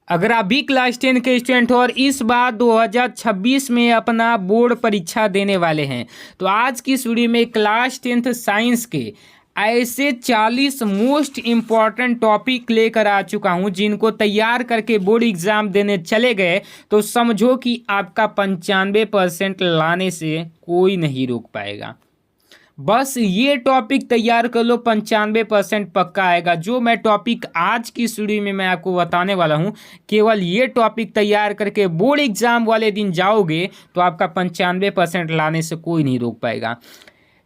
अगर आप भी क्लास 10 के स्टूडेंट हो और इस बार 2026 में अपना बोर्ड परीक्षा देने वाले हैं, तो आज की इस वीडियो में क्लास 10th साइंस के ऐसे 40 मोस्ट इम्पॉर्टेंट टॉपिक लेकर आ चुका हूं, जिनको तैयार करके बोर्ड एग्जाम देने चले गए तो समझो कि आपका 95% लाने से कोई नहीं रोक पाएगा। बस ये टॉपिक तैयार कर लो, 95% पक्का आएगा। जो मैं टॉपिक आज की स्टूडियो में मैं आपको बताने वाला हूँ, केवल ये टॉपिक तैयार करके बोर्ड एग्जाम वाले दिन जाओगे तो आपका 95% लाने से कोई नहीं रोक पाएगा।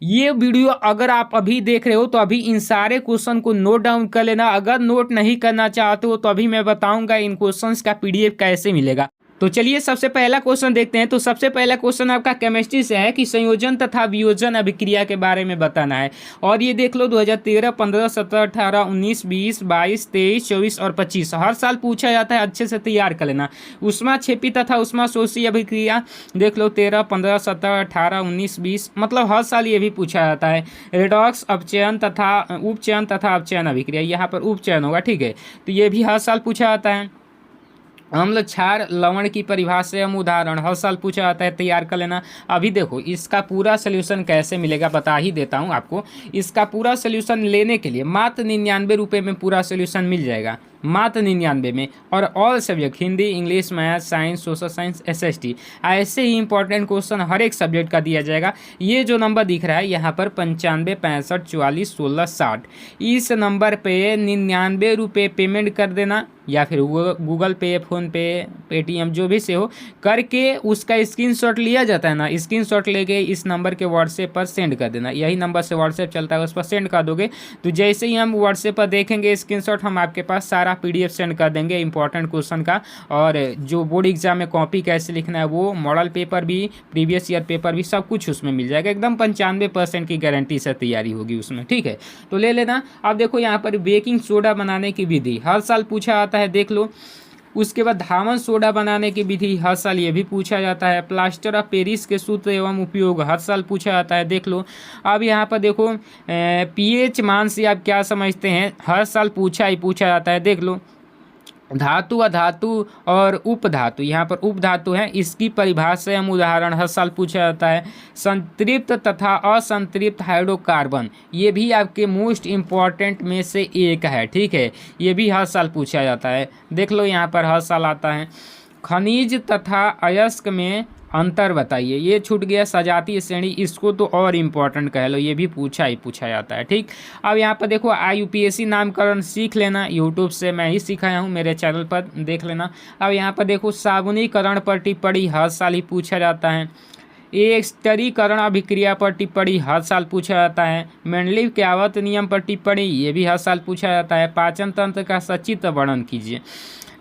ये वीडियो अगर आप अभी देख रहे हो तो अभी इन सारे क्वेश्चन को नोट डाउन कर लेना। अगर नोट नहीं करना चाहते हो तो अभी मैं बताऊंगा इन क्वेश्चंस का पीडीएफ कैसे मिलेगा। तो चलिए सबसे पहला क्वेश्चन देखते हैं। तो सबसे पहला क्वेश्चन आपका केमिस्ट्री से है कि संयोजन तथा वियोजन अभिक्रिया के बारे में बताना है। और ये देख लो 2013, 15, 17, 18, 19, 20, 22, 23, 24 और 25 हर साल पूछा जाता है, अच्छे से तैयार कर लेना। उष्मा क्षेपी तथा उष्मा शोषी अभिक्रिया देख लो 13, 15, 17, 18, 19, 20, मतलब हर साल ये भी पूछा जाता है। रेडॉक्स अपचयन तथा उपचयन तथा अपचयन अभिक्रिया, यहाँ पर उपचयन होगा, ठीक है, तो ये भी हर साल पूछा जाता है। अम्ल क्षार लवण की परिभाषा एवं उदाहरण हर साल पूछा जाता है, तैयार कर लेना। अभी देखो इसका पूरा सोल्यूशन कैसे मिलेगा बता ही देता हूँ आपको। इसका पूरा सोल्यूशन लेने के लिए मात्र 99 रुपये में पूरा सोल्यूशन मिल जाएगा, मात्र 99 में। और all subject Hindi, English, math, science, social science, SST, ऐसे ही इंपॉर्टेंट क्वेश्चन हर एक सब्जेक्ट का दिया जाएगा। ये जो नंबर दिख रहा है यहाँ पर 95 65 44 16 60, इस नंबर पे 99 रुपये पेमेंट कर देना, या फिर गूगल पे, फ़ोन पे, पेटीएम जो भी से हो करके उसका स्क्रीनशॉट लिया जाता है ना, स्क्रीनशॉट लेके इस नंबर के व्हाट्सएप पर सेंड कर देना। यही नंबर से व्हाट्सएप चलता है, उस पर सेंड कर दोगे तो जैसे ही हम व्हाट्सएप पर देखेंगे स्क्रीनशॉट, हम आपके पास सारा पीडीएफ सेंड कर देंगे इंपॉर्टेंट क्वेश्चन का। और जो बोर्ड एग्जाम में कॉपी कैसे लिखना है, वो मॉडल पेपर भी, प्रीवियस ईयर पेपर भी, सब कुछ उसमें मिल जाएगा। एकदम 95% की गारंटी से तैयारी होगी उसमें, ठीक है, तो ले लेना। अब देखो यहाँ पर बेकिंग सोडा बनाने की विधि हर साल पूछा जाता है, देख लो। उसके बाद धावन सोडा बनाने की विधि हर साल ये भी पूछा जाता है। प्लास्टर ऑफ पेरिस के सूत्र एवं उपयोग हर साल पूछा जाता है, देख लो। अब यहाँ पर देखो पीएच मान से आप क्या समझते हैं, हर साल पूछा जाता है, देख लो। धातु, अधातु और उपधातु, यहाँ पर उपधातु है, इसकी परिभाषा एवं उदाहरण हर साल पूछा जाता है। संतृप्त तथा असंतृप्त हाइड्रोकार्बन, ये भी आपके मोस्ट इम्पॉर्टेंट में से एक है, ठीक है, ये भी हर साल पूछा जाता है, देख लो, यहाँ पर हर साल आता है। खनिज तथा अयस्क में अंतर बताइए, ये छूट गया। सजातीय श्रेणी, इसको तो और इम्पोर्टेंट कह लो, ये भी पूछा जाता है, ठीक। अब यहाँ पर देखो IUPAC नामकरण सीख लेना, यूट्यूब से मैं ही सिखाया हूँ, मेरे चैनल पर देख लेना। अब यहाँ पर देखो साबुनीकरण पर टिप्पणी हर साल ही पूछा जाता है। एक स्तरीकरण अभिक्रिया पर टिप्पणी हर साल पूछा जाता है। मेंडलीव के आवर्त नियम पर टिप्पणी, ये भी हर साल पूछा जाता है। पाचन तंत्र का सचित्र वर्णन कीजिए,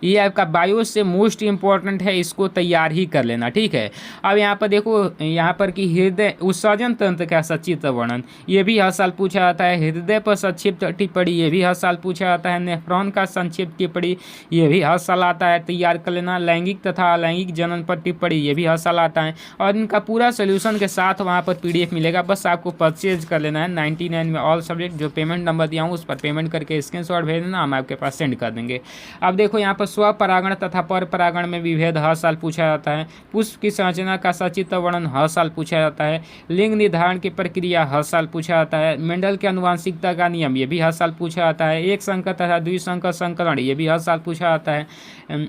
ये आपका बायो से मोस्ट इम्पॉर्टेंट है, इसको तैयार ही कर लेना, ठीक है। अब यहाँ पर देखो, यहाँ पर कि हृदय उत्सर्जन तंत्र का संक्षिप्त वर्णन, ये भी हर साल पूछा जाता है। हृदय पर संक्षिप्त टिप्पणी, ये भी हर साल पूछा जाता है। नेफ्रॉन का संक्षिप्त टिप्पणी, ये भी हर साल आता है, तैयार कर लेना। लैंगिक तथा अलैंगिक जनन पर टिप्पणी, ये भी हर साल आता है। और इनका पूरा सोल्यूशन के साथ वहाँ पर PDF मिलेगा, बस आपको परचेज कर लेना है। 99 में ऑल सब्जेक्ट, जो पेमेंट नंबर दिया हूँ उस पर पेमेंट करके स्क्रीनशॉट भेज देना, हम आपके पास सेंड कर देंगे। अब देखो यहाँ पर स्वपरागण तथा पर परागण में विभेद हर साल पूछा जाता है। पुष्प की संरचना का सचित्र वर्णन हर साल पूछा जाता है। लिंग निर्धारण की प्रक्रिया हर साल पूछा जाता है। मेंडल के आनुवंशिकता का नियम, ये भी हर साल पूछा जाता है। एक संकर तथा द्विसंकर संकरण, ये भी हर साल पूछा जाता है।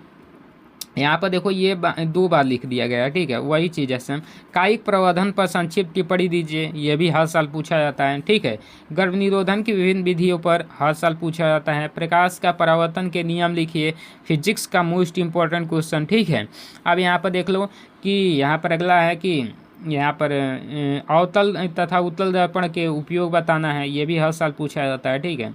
यहाँ पर देखो ये 2 बार लिख दिया गया है, ठीक है, वही चीज़ है सेम। कायिक प्रवर्धन पर संक्षिप्त टिप्पणी दीजिए, ये भी हर साल पूछा जाता है, ठीक है। गर्भ निरोधन की विभिन्न विधियों पर हर साल पूछा जाता है। प्रकाश का परावर्तन के नियम लिखिए, फिजिक्स का मोस्ट इम्पोर्टेंट क्वेश्चन, ठीक है। अब यहाँ पर देख लो कि यहाँ पर अगला है कि यहाँ पर अवतल तथा उत्तल दर्पण के उपयोग बताना है, ये भी हर साल पूछा जाता है, ठीक है।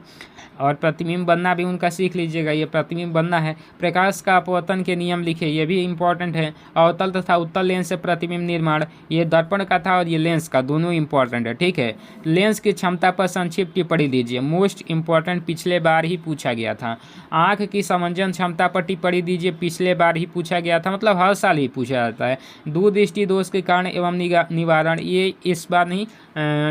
और प्रतिबिंब बनना भी उनका सीख लीजिएगा, ये प्रतिबिंब बनना है। प्रकाश का अपवर्तन के नियम लिखे, ये भी इंपॉर्टेंट है। अवतल तथा उत्तल लेंस से प्रतिबिंब निर्माण, ये दर्पण का था और ये लेंस का, दोनों इंपॉर्टेंट है, ठीक है। लेंस की क्षमता पर संक्षिप्त टिप्पणी दीजिए, मोस्ट इंपॉर्टेंट, पिछले बार ही पूछा गया था। आँख की समंजन क्षमता पर टिप्पणी दीजिए, पिछले बार ही पूछा गया था, मतलब हर साल ही पूछा जाता है। दूरदृष्टि दोष के कारण एवं निवारण, ये इस बार नहीं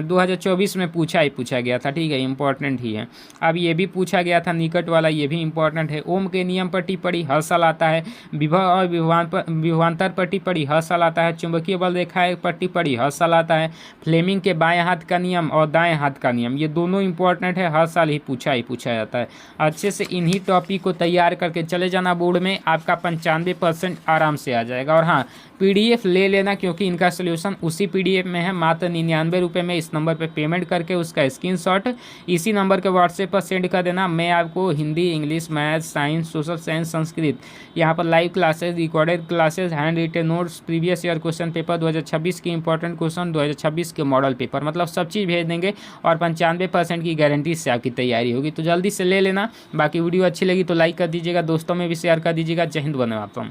2024 में पूछा गया था, ठीक है, इंपॉर्टेंट ही है। अब ये ये भी पूछा गया था, निकट वाला ये भी इंपॉर्टेंट है। ओम के नियम पर टिप्पणी हर साल आता है। विभव और विभवांतर पर टिप्पणी हर साल आता है। चुंबकीय बल रेखा पर टिप्पणी हर साल आता है। फ्लेमिंग के बाएं हाथ का नियम और दाएं हाथ का नियम, ये दोनों इंपॉर्टेंट है, हर साल ही पूछा जाता है। अच्छे से इन्हीं टॉपिक को तैयार करके चले जाना बोर्ड में, आपका 95% आराम से आ जाएगा। और हाँ, PDF ले लेना, क्योंकि इनका सोल्यूशन उसी PDF में है, मात्र 99 रुपये में। इस नंबर पर पेमेंट करके उसका स्क्रीनशॉट इसी नंबर के व्हाट्सएप पर सेंड कर देना। मैं आपको Hindi, English, math, science, social science, Sanskrit, यहाँ पर live classes, recorded classes, hand written notes, previous year question paper 2026 के इंपॉर्टेंट क्वेश्चन, 2026 के मॉडल पेपर, मतलब सब चीज़ भेज देंगे और 95% की गारंटी से आपकी तैयारी होगी। तो जल्दी से ले लेना। बाकी वीडियो अच्छी लगी तो लाइक कर दीजिएगा, दोस्तों में भी शेयर कर दीजिएगा। जय हिंद, वंदे मातरम।